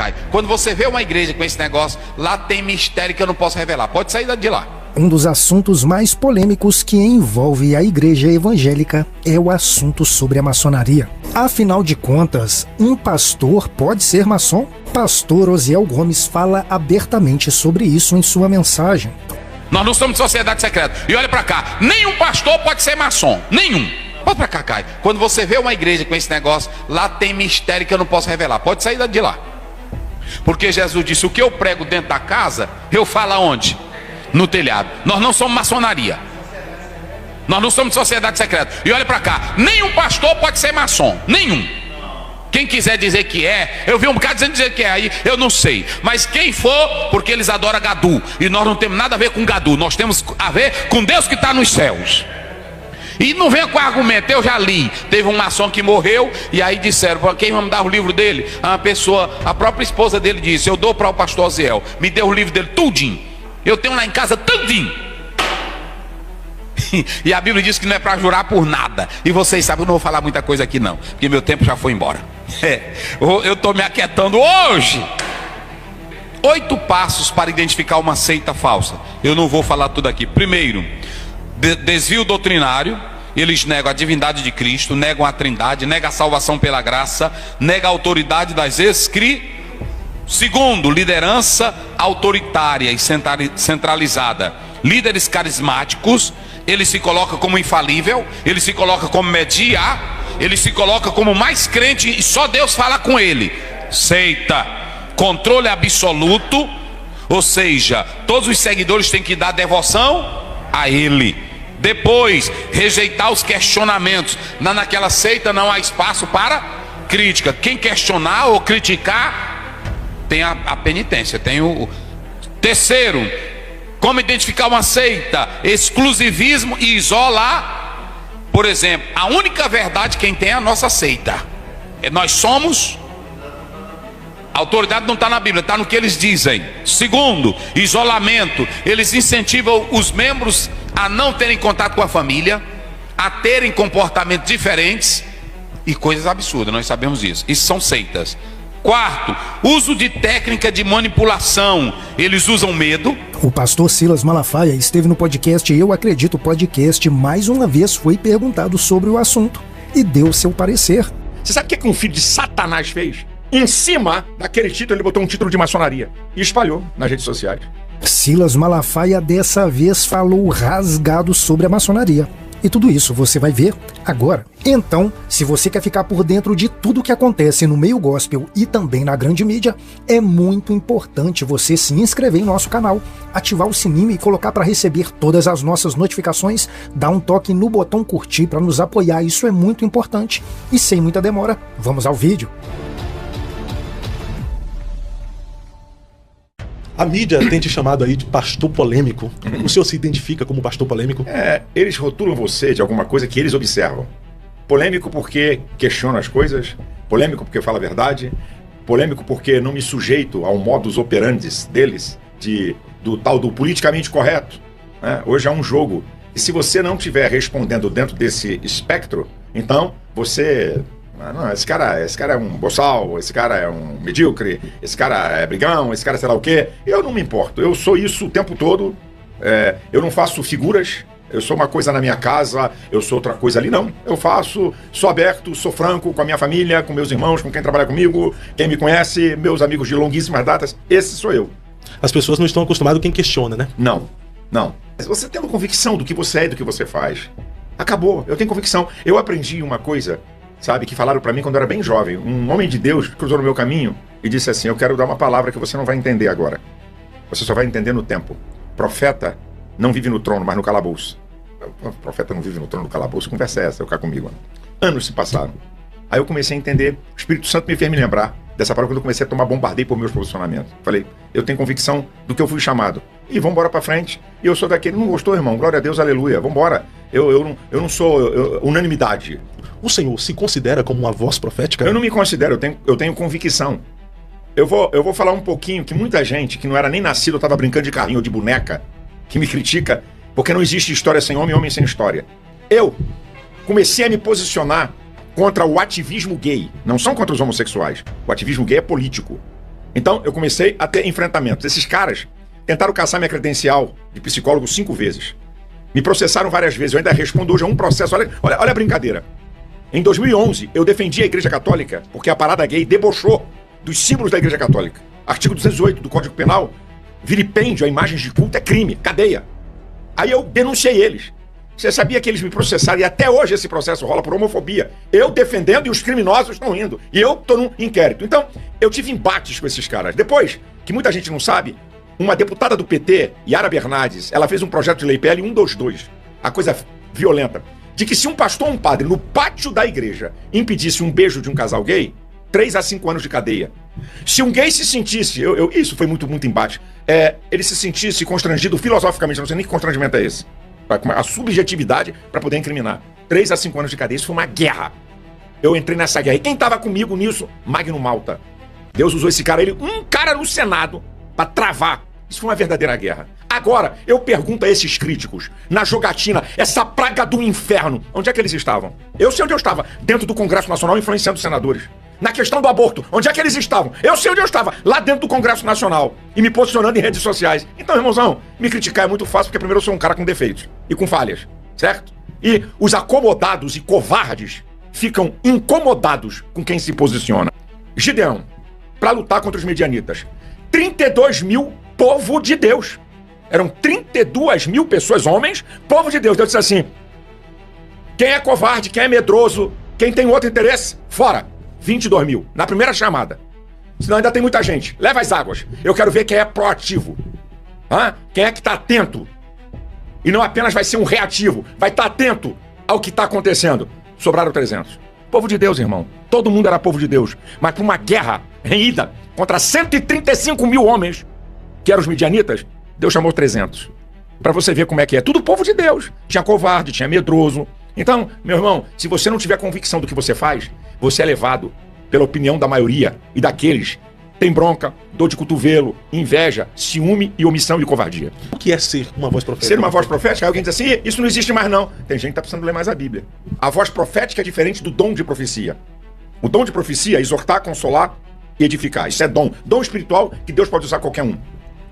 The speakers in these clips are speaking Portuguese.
Cai, quando você vê uma igreja com esse negócio, lá tem mistério que eu não posso revelar. Pode sair de lá. Um dos assuntos mais polêmicos que envolve a igreja evangélica é o assunto sobre a maçonaria. Afinal de contas, um pastor pode ser maçom? Pastor Osiel Gomes fala abertamente sobre isso em sua mensagem. Nós não somos sociedade secreta. E olha pra cá, nenhum pastor pode ser maçom. Nenhum. Pode pra cá, Caio. Quando você vê uma igreja com esse negócio, lá tem mistério que eu não posso revelar. Pode sair de lá. Porque Jesus disse, o que eu prego dentro da casa, eu falo aonde? No telhado. Nós não somos maçonaria. Nós não somos sociedade secreta. E olha pra cá, nenhum pastor pode ser maçom. Nenhum. Quem quiser dizer que é, eu vi um bocado dizendo que é aí, eu não sei. Mas quem for, porque eles adoram gadu. E nós não temos nada a ver com gadu. Nós temos a ver com Deus que está nos céus. E não venha com argumento, eu já li. Teve um maçom que morreu, e aí disseram, quem vai me dar o livro dele? A pessoa, a própria esposa dele disse, eu dou para o pastor Osiel. Me deu o livro dele tudinho. Eu tenho lá em casa tudinho. E a Bíblia diz que não é para jurar por nada. E vocês sabem, eu não vou falar muita coisa aqui não, porque meu tempo já foi embora. Eu estou me aquietando hoje. 8 passos para identificar uma seita falsa. Eu não vou falar tudo aqui. Primeiro, desvio doutrinário. Eles negam a divindade de Cristo, negam a trindade, negam a salvação pela graça, negam a autoridade das escrituras. Segundo, liderança autoritária e centralizada. Líderes carismáticos, ele se coloca como infalível, ele se coloca como mediar, ele se coloca como mais crente e só Deus fala com ele. Seita, controle absoluto, ou seja, todos os seguidores têm que dar devoção a ele. Depois, rejeitar os questionamentos. Naquela seita não há espaço para crítica. Quem questionar ou criticar tem a penitência, tem o... Terceiro, como identificar uma seita? Exclusivismo e isolar. Por exemplo, a única verdade quem tem é a nossa seita. Nós somos... A autoridade não está na Bíblia, está no que eles dizem. Segundo, isolamento. Eles incentivam os membros a não terem contato com a família, a terem comportamentos diferentes e coisas absurdas, nós sabemos disso. Isso são seitas. Quarto, uso de técnica de manipulação. Eles usam medo. O pastor Silas Malafaia esteve no podcast Eu Acredito Podcast. Mais uma vez foi perguntado sobre o assunto e deu seu parecer. Você sabe o que um filho de Satanás fez? Em cima daquele título ele botou um título de maçonaria e espalhou nas redes sociais. Silas Malafaia dessa vez falou rasgado sobre a maçonaria. E tudo isso você vai ver agora. Então, se você quer ficar por dentro de tudo o que acontece no meio gospel e também na grande mídia, é muito importante você se inscrever em nosso canal, ativar o sininho e colocar para receber todas as nossas notificações, dar um toque no botão curtir para nos apoiar, isso é muito importante. E sem muita demora, vamos ao vídeo. A mídia tem te chamado aí de pastor polêmico. O senhor se identifica como pastor polêmico? Eles rotulam você de alguma coisa que eles observam. Polêmico porque questiona as coisas, polêmico porque fala a verdade, polêmico porque não me sujeito ao modus operandi deles, do tal do politicamente correto. Hoje é um jogo. E se você não estiver respondendo dentro desse espectro, então você... Não, esse cara é um boçal, esse cara é um medíocre, esse cara é brigão, esse cara sei lá o quê. Eu não me importo, eu sou isso o tempo todo. Eu não faço figuras, eu sou uma coisa na minha casa, eu sou outra coisa ali, não. Eu sou aberto, sou franco com a minha família, com meus irmãos, com quem trabalha comigo, quem me conhece, meus amigos de longuíssimas datas, esse sou eu. As pessoas não estão acostumadas com quem questiona, né? Não. Mas você tendo convicção do que você é e do que você faz, acabou, eu tenho convicção. Eu aprendi uma coisa... Sabe, que falaram pra mim quando eu era bem jovem. Um homem de Deus cruzou no meu caminho e disse assim, eu quero dar uma palavra que você não vai entender agora. Você só vai entender no tempo. Profeta não vive no trono, mas no calabouço. O profeta não vive no trono, no calabouço. Conversa é essa, eu cá comigo. Anos se passaram. Aí eu comecei a entender, o Espírito Santo me fez me lembrar dessa palavra quando eu comecei a tomar bombardeio por meus posicionamentos. Falei, eu tenho convicção do que eu fui chamado. E vamos embora pra frente. E eu sou daquele, não gostou, irmão? Glória a Deus, aleluia. Vamos embora. Eu não sou unanimidade. O senhor se considera como uma voz profética? Eu não me considero, eu tenho convicção. Eu vou falar um pouquinho que muita gente que não era nem nascido, estava brincando de carrinho ou de boneca, que me critica, porque não existe história sem homem, homem sem história. Eu comecei a me posicionar contra o ativismo gay. Não são contra os homossexuais. O ativismo gay é político. Então, eu comecei a ter enfrentamentos. Esses caras tentaram caçar minha credencial de psicólogo 5 vezes. Me processaram várias vezes. Eu ainda respondo hoje a um processo. Olha a brincadeira. Em 2011, eu defendi a Igreja Católica porque a parada gay debochou dos símbolos da Igreja Católica. Artigo 208 do Código Penal, vilipêndio a imagens de culto é crime, cadeia. Aí eu denunciei eles. Você sabia que eles me processaram e até hoje esse processo rola por homofobia? Eu defendendo e os criminosos estão indo. E eu estou num inquérito. Então, eu tive embates com esses caras. Depois, que muita gente não sabe, uma deputada do PT, Yara Bernardes, ela fez um projeto de lei PL 122, a coisa violenta, de que se um pastor ou um padre no pátio da igreja impedisse um beijo de um casal gay, 3 a 5 anos de cadeia. Se um gay se sentisse, isso foi muito embate, ele se sentisse constrangido filosoficamente, não sei nem que constrangimento é esse, a subjetividade para poder incriminar. 3 a 5 anos de cadeia, isso foi uma guerra. Eu entrei nessa guerra. E quem estava comigo nisso? Magno Malta. Deus usou esse cara, um cara no Senado, para travar. Isso foi uma verdadeira guerra. Agora, eu pergunto a esses críticos, na jogatina, essa praga do inferno, onde é que eles estavam? Eu sei onde eu estava, dentro do Congresso Nacional, influenciando os senadores. Na questão do aborto, onde é que eles estavam? Eu sei onde eu estava, lá dentro do Congresso Nacional, e me posicionando em redes sociais. Então, irmãozão, me criticar é muito fácil, porque primeiro eu sou um cara com defeitos e com falhas, certo? E os acomodados e covardes ficam incomodados com quem se posiciona. Gideão, para lutar contra os medianitas, 32 mil povo de Deus. Eram 32 mil pessoas, homens, povo de Deus. Deus disse assim: quem é covarde, quem é medroso, quem tem outro interesse, fora. 22 mil, na primeira chamada. Senão ainda tem muita gente. Leva as águas. Eu quero ver quem é proativo. Quem é que está atento. E não apenas vai ser um reativo, vai estar atento ao que está acontecendo. Sobraram 300. Povo de Deus, irmão. Todo mundo era povo de Deus. Mas para uma guerra renhida contra 135 mil homens, que eram os midianitas, Deus chamou 300. Para você ver como é que é. Tudo povo de Deus. Tinha covarde, tinha medroso. Então, meu irmão, se você não tiver convicção do que você faz, você é levado pela opinião da maioria e daqueles que tem bronca, dor de cotovelo, inveja, ciúme e omissão e covardia. O que é ser uma voz profética? Ser uma voz profética, alguém diz assim, isso não existe mais não. Tem gente que está precisando ler mais a Bíblia. A voz profética é diferente do dom de profecia. O dom de profecia é exortar, consolar e edificar. Isso é dom. Dom espiritual que Deus pode usar qualquer um.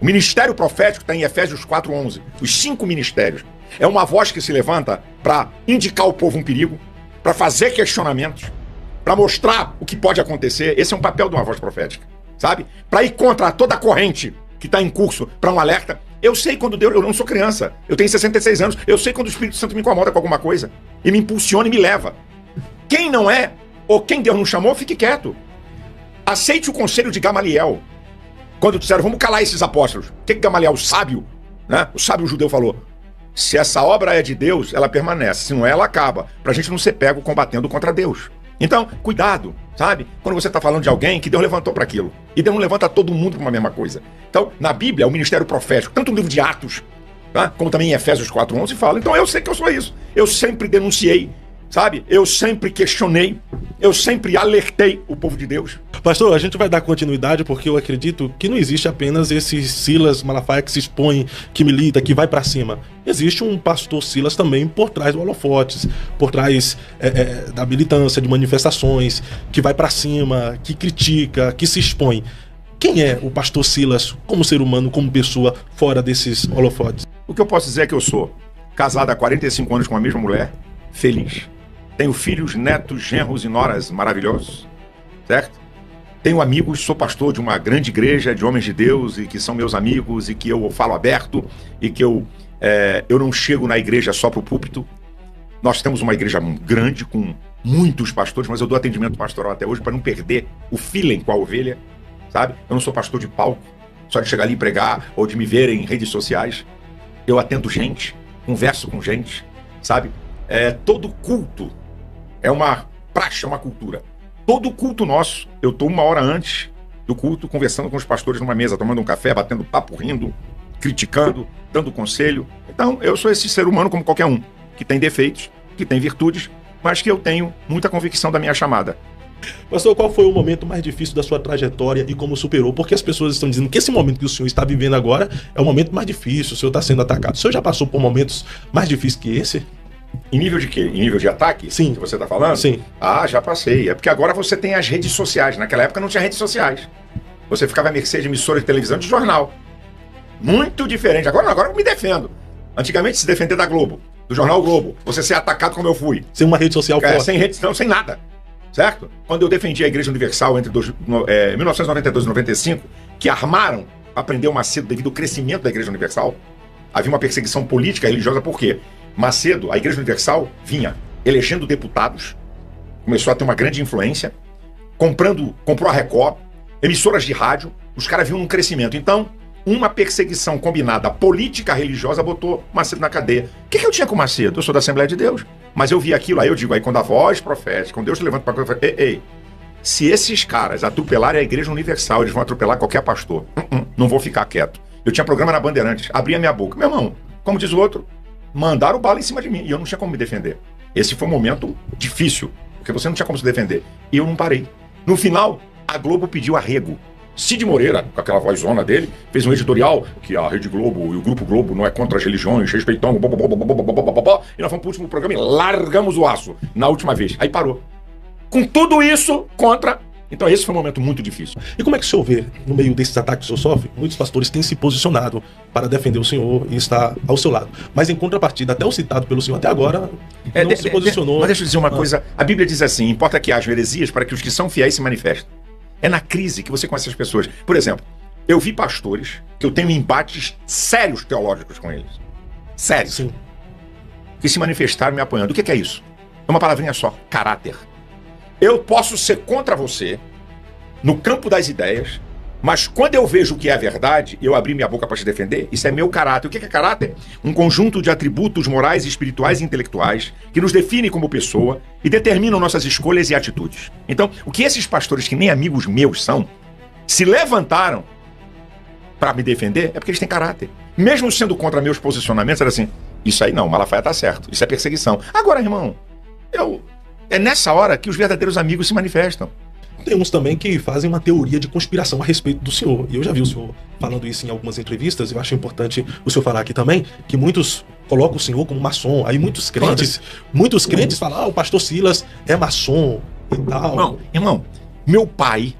O ministério profético está em Efésios 4:11. Os 5 ministérios. É uma voz que se levanta para indicar ao povo um perigo, para fazer questionamentos, para mostrar o que pode acontecer. Esse é um papel de uma voz profética, sabe? Para ir contra toda a corrente que está em curso, para um alerta. Eu sei quando Deus... Eu não sou criança. Eu tenho 66 anos. Eu sei quando o Espírito Santo me incomoda com alguma coisa. E me impulsiona e me leva. Quem não é, ou quem Deus não chamou, fique quieto. Aceite o conselho de Gamaliel. Quando disseram, vamos calar esses apóstolos. O que Gamaliel, o sábio, né? O sábio judeu falou: se essa obra é de Deus, ela permanece. Se não é, ela acaba. Pra gente não ser pego combatendo contra Deus. Então, cuidado, sabe? Quando você está falando de alguém que Deus levantou para aquilo. E Deus não levanta todo mundo para uma mesma coisa. Então, na Bíblia, o ministério profético, tanto no livro de Atos, tá? Como também em Efésios 4:11, fala. Então, eu sei que eu sou isso. Eu sempre denunciei, sabe? Eu sempre questionei. Eu sempre alertei o povo de Deus. Pastor, a gente vai dar continuidade porque eu acredito que não existe apenas esse Silas Malafaia que se expõe, que milita, que vai pra cima. Existe um pastor Silas também por trás do holofotes, por trás da militância, de manifestações, que vai pra cima, que critica, que se expõe. Quem é o pastor Silas como ser humano, como pessoa, fora desses holofotes? O que eu posso dizer é que eu sou casado há 45 anos com a mesma mulher, feliz. Tenho filhos, netos, genros e noras maravilhosos, certo? Tenho amigos, sou pastor de uma grande igreja de homens de Deus e que são meus amigos e que eu falo aberto e que eu não chego na igreja só para o púlpito. Nós temos uma igreja grande com muitos pastores, mas eu dou atendimento pastoral até hoje para não perder o feeling com a ovelha, sabe? Eu não sou pastor de palco, só de chegar ali e pregar ou de me ver em redes sociais. Eu atendo gente, converso com gente, sabe? Todo culto é uma praxe, é uma cultura. Todo culto nosso, eu estou 1 hora antes do culto, conversando com os pastores numa mesa, tomando um café, batendo papo, rindo, criticando, dando conselho. Então, eu sou esse ser humano como qualquer um, que tem defeitos, que tem virtudes, mas que eu tenho muita convicção da minha chamada. Pastor, qual foi o momento mais difícil da sua trajetória e como superou? Porque as pessoas estão dizendo que esse momento que o senhor está vivendo agora é o momento mais difícil, o senhor está sendo atacado. O senhor já passou por momentos mais difíceis que esse? Em nível de quê? Em nível de ataque? Sim. Que você está falando? Sim. Ah, já passei. É porque agora você tem as redes sociais. Naquela época não tinha redes sociais. Você ficava à mercê de emissora de televisão, de jornal. Muito diferente. Agora não, agora eu me defendo. Antigamente se defender da Globo, do jornal Globo, você ser atacado como eu fui. Sem uma rede social forte. Sem rede, não, sem nada. Certo? Quando eu defendi a Igreja Universal entre 1992 e 95, que armaram para prender o Macedo devido ao crescimento da Igreja Universal, havia uma perseguição política e religiosa, por quê? Macedo, a Igreja Universal, vinha elegendo deputados, começou a ter uma grande influência, comprou a Record, emissoras de rádio, os caras viam um crescimento. Então, uma perseguição combinada política religiosa botou Macedo na cadeia. O que eu tinha com Macedo? Eu sou da Assembleia de Deus. Mas eu vi aquilo, aí eu digo, aí quando a voz profética, quando Deus se levanta para coisa, ei, se esses caras atropelarem a Igreja Universal, eles vão atropelar qualquer pastor. Não vou ficar quieto. Eu tinha programa na Bandeirantes, abria minha boca. Meu irmão, como diz o outro, mandaram bala em cima de mim e eu não tinha como me defender. Esse foi um momento difícil, porque você não tinha como se defender. E eu não parei. No final, a Globo pediu arrego. Cid Moreira, com aquela vozona dele, fez um editorial que a Rede Globo e o Grupo Globo não é contra as religiões, respeitão, e nós fomos pro último programa e largamos o aço na última vez. Aí parou. Com tudo isso contra... Então esse foi um momento muito difícil. E como é que o senhor vê, no meio desses ataques que o senhor sofre, muitos pastores têm se posicionado para defender o senhor e estar ao seu lado. Mas em contrapartida, até o citado pelo senhor até agora, não se posicionou. Mas deixa eu dizer uma coisa. A Bíblia diz assim, importa que haja heresias para que os que são fiéis se manifestem. É na crise que você conhece as pessoas. Por exemplo, eu vi pastores que eu tenho embates sérios teológicos com eles. Sérios. Sim. Que se manifestaram me apoiando. O que é isso? É uma palavrinha só. Caráter. Eu posso ser contra você no campo das ideias, mas quando eu vejo o que é a verdade, eu abri minha boca para te defender. Isso é meu caráter. O que é caráter? Um conjunto de atributos morais, espirituais e intelectuais que nos definem como pessoa e determinam nossas escolhas e atitudes. Então, o que esses pastores, que nem amigos meus são, se levantaram para me defender, é porque eles têm caráter. Mesmo sendo contra meus posicionamentos, era assim, isso aí não, Malafaia tá certo, isso é perseguição. Agora, irmão, é nessa hora que os verdadeiros amigos se manifestam. Tem uns também que fazem uma teoria de conspiração a respeito do senhor. E eu já vi o senhor falando isso em algumas entrevistas. Eu acho importante o senhor falar aqui também, que muitos colocam o senhor como maçom. Aí muitos crentes falam, o pastor Silas é maçom e tal. Irmão, meu pai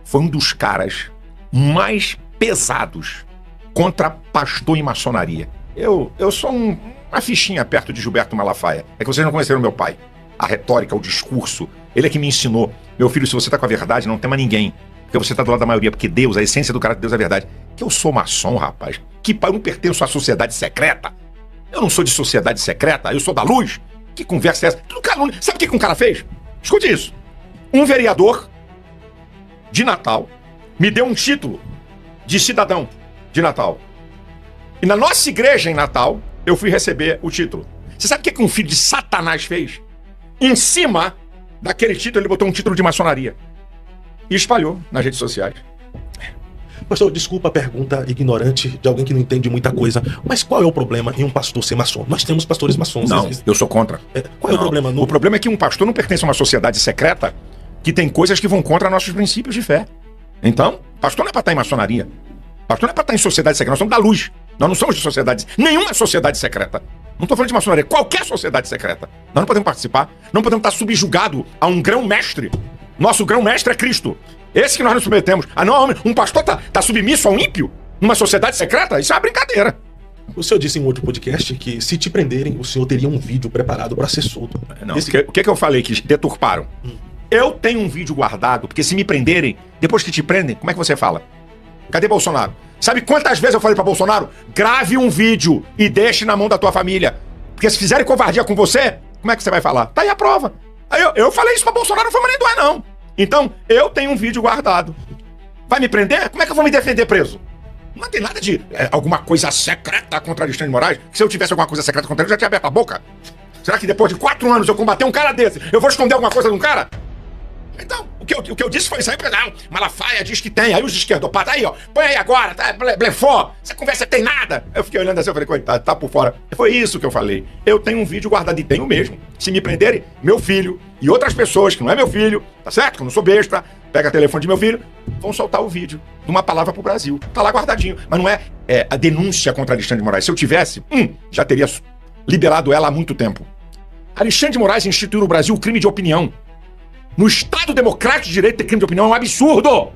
foi um dos caras mais pesados contra pastor e maçonaria. Eu sou uma fichinha perto de Gilberto Malafaia. É que vocês não conheceram meu pai. A retórica, o discurso, ele é que me ensinou. Meu filho, se você tá com a verdade, não tema ninguém. Porque você tá do lado da maioria, porque Deus, a essência do caráter de Deus é a verdade. Que eu sou maçom, rapaz. Que pai, eu não pertenço à sociedade secreta. Eu não sou de sociedade secreta, eu sou da luz. Que conversa é essa? Sabe o que um cara fez? Escute isso. Um vereador de Natal me deu um título de cidadão de Natal. E na nossa igreja em Natal, eu fui receber o título. Você sabe o que um filho de Satanás fez? Em cima daquele título, ele botou um título de maçonaria. E espalhou nas redes sociais. Pastor, desculpa a pergunta ignorante de alguém que não entende muita coisa, mas qual é o problema em um pastor ser maçom? Nós temos pastores maçons. Não, eu sou contra. Qual é o problema? O problema é que um pastor não pertence a uma sociedade secreta que tem coisas que vão contra nossos princípios de fé. Então, pastor não é para estar em maçonaria. Pastor não é para estar em sociedade secreta. Nós somos da luz. Nós não somos de sociedades. Nenhuma sociedade secreta. Não estou falando de maçonaria. Qualquer sociedade secreta. Nós não podemos participar. Não podemos estar subjugados a um grão-mestre. Nosso grão-mestre é Cristo. Esse que nós nos submetemos. Ah, não, um pastor tá submisso a um ímpio? Numa sociedade secreta? Isso é uma brincadeira. O senhor disse em outro podcast que se te prenderem, o senhor teria um vídeo preparado para ser solto. Não, o que eu falei que deturparam? Eu tenho um vídeo guardado, porque se me prenderem, depois que te prendem, como é que você fala? Cadê Bolsonaro? Sabe quantas vezes eu falei pra Bolsonaro? Grave um vídeo e deixe na mão da tua família. Porque se fizerem covardia com você, como é que você vai falar? Tá aí a prova. Aí eu falei isso pra Bolsonaro, não foi maneiro, não. Então, eu tenho um vídeo guardado. Vai me prender? Como é que eu vou me defender preso? Não tem nada de alguma coisa secreta contra Alexandre de Moraes. Que se eu tivesse alguma coisa secreta contra ele, eu já tinha aberto a boca. Será que depois de 4 anos eu combater um cara desse, eu vou esconder alguma coisa de um cara? Então, o que eu disse foi isso aí, não, Malafaia diz que tem, aí os esquerdopatas, aí ó, põe aí agora, tá, blefou, essa conversa tem nada. Eu fiquei olhando assim, eu falei, coitado, tá por fora. Foi isso que eu falei. Eu tenho um vídeo guardado e tenho mesmo. Se me prenderem, meu filho e outras pessoas que não é meu filho, tá certo? Que eu não sou besta, pega o telefone de meu filho, vão soltar o vídeo de uma palavra pro Brasil. Tá lá guardadinho. Mas não é a denúncia contra Alexandre de Moraes. Se eu tivesse, já teria liberado ela há muito tempo. Alexandre de Moraes instituiu no Brasil o crime de opinião. No Estado Democrático de Direito ter crime de opinião é um absurdo!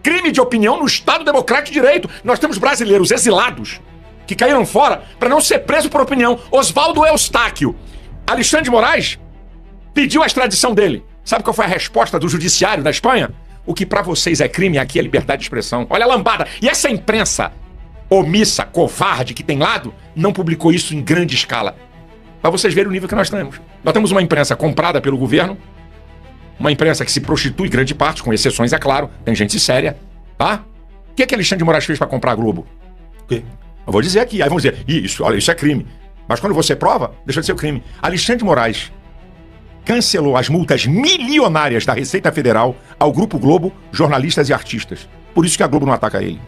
crime de opinião no Estado Democrático de Direito. Nós temos brasileiros exilados que caíram fora para não ser preso por opinião. Oswaldo Eustáquio. Alexandre de Moraes pediu a extradição dele. Sabe qual foi a resposta do judiciário da Espanha? O que para vocês é crime, aqui é liberdade de expressão. Olha a lambada. E essa imprensa omissa, covarde, que tem lado, não publicou isso em grande escala. Para vocês verem o nível que nós temos. Nós temos uma imprensa comprada pelo governo, uma imprensa que se prostitui, grande parte, com exceções, é claro. Tem gente séria, tá? O que Alexandre de Moraes fez para comprar a Globo? O quê? Eu vou dizer aqui, aí vão dizer, isso, olha, isso é crime. Mas quando você prova, deixa de ser crime. Alexandre de Moraes cancelou as multas milionárias da Receita Federal ao Grupo Globo, jornalistas e artistas. Por isso que a Globo não ataca ele.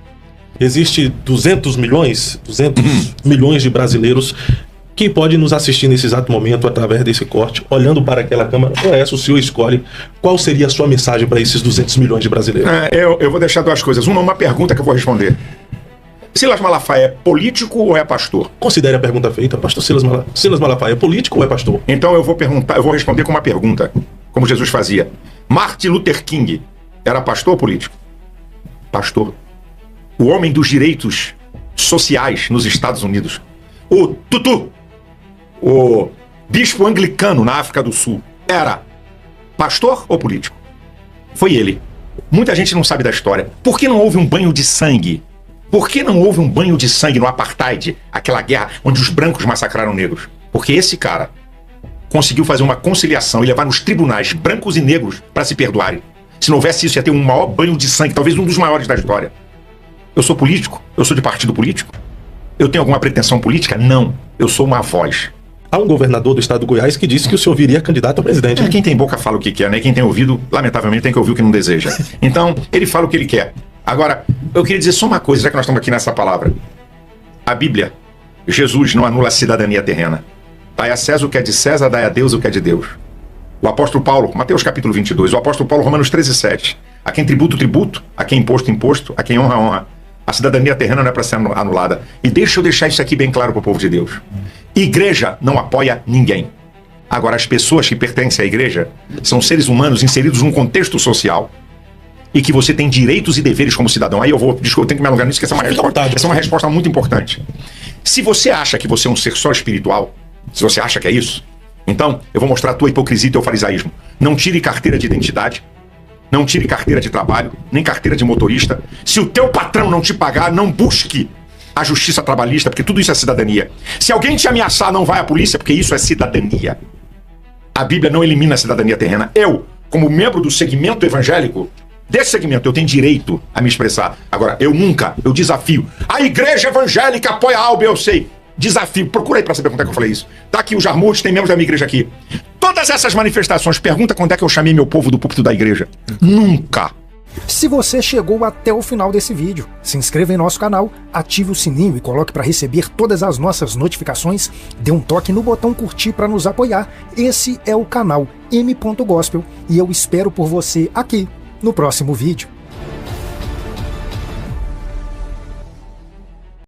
Existe 200 milhões de brasileiros que podem nos assistir nesse exato momento através desse corte, olhando para aquela câmera. Ou essa, o senhor escolhe qual seria a sua mensagem para esses 200 milhões de brasileiros. Eu vou deixar duas coisas. Uma pergunta que eu vou responder. Silas Malafaia é político ou é pastor? Considere a pergunta feita. Pastor Silas Malafaia é político ou é pastor? Então eu vou responder com uma pergunta, como Jesus fazia. Martin Luther King era pastor ou político? Pastor. O homem dos direitos sociais nos Estados Unidos. O Tutu, o bispo anglicano na África do Sul, era pastor ou político? Foi ele. Muita gente não sabe da história. Por que não houve um banho de sangue? Por que não houve um banho de sangue no Apartheid, aquela guerra onde os brancos massacraram negros? Porque esse cara conseguiu fazer uma conciliação e levar nos tribunais brancos e negros para se perdoarem. Se não houvesse isso, ia ter um maior banho de sangue, talvez um dos maiores da história. Eu sou político? Eu sou de partido político? Eu tenho alguma pretensão política? Não. Eu sou uma voz. Há um governador do estado do Goiás que disse que o senhor viria candidato a presidente. Quem tem boca fala o que quer, né? Quem tem ouvido, lamentavelmente, tem que ouvir o que não deseja. Então, ele fala o que ele quer. Agora, eu queria dizer só uma coisa, já que nós estamos aqui nessa palavra. A Bíblia, Jesus não anula a cidadania terrena. Dai a César o que é de César, dai a Deus o que é de Deus. O apóstolo Paulo, Mateus capítulo 22, o apóstolo Paulo, Romanos 13:7. A quem tributo, tributo, a quem imposto, imposto, a quem honra, honra. A cidadania terrena não é para ser anulada. E deixa eu deixar isso aqui bem claro para o povo de Deus. Igreja não apoia ninguém. Agora, as pessoas que pertencem à igreja são seres humanos inseridos num contexto social e que você tem direitos e deveres como cidadão. Aí desculpa, eu tenho que me alongar nisso, que essa é uma resposta muito importante. Se você acha que você é um ser só espiritual, se você acha que é isso, então eu vou mostrar a tua hipocrisia e teu farisaísmo. Não tire carteira de identidade, não tire carteira de trabalho, nem carteira de motorista. Se o teu patrão não te pagar, não busque a justiça trabalhista, porque tudo isso é cidadania. Se alguém te ameaçar, não vai à polícia, porque isso é cidadania. A Bíblia não elimina a cidadania terrena. Eu, como membro do segmento evangélico, desse segmento, eu tenho direito a me expressar. Agora, eu desafio. A igreja evangélica apoia a ALB, eu sei. Desafio. Procura aí pra saber quando é que eu falei isso. Tá aqui o Jarmuth, tem membros da minha igreja aqui. Todas essas manifestações, pergunta quando é que eu chamei meu povo do púlpito da igreja. Nunca. Se você chegou até o final desse vídeo, se inscreva em nosso canal, ative o sininho e coloque para receber todas as nossas notificações, dê um toque no botão curtir para nos apoiar. Esse é o canal M.Gospel e eu espero por você aqui no próximo vídeo.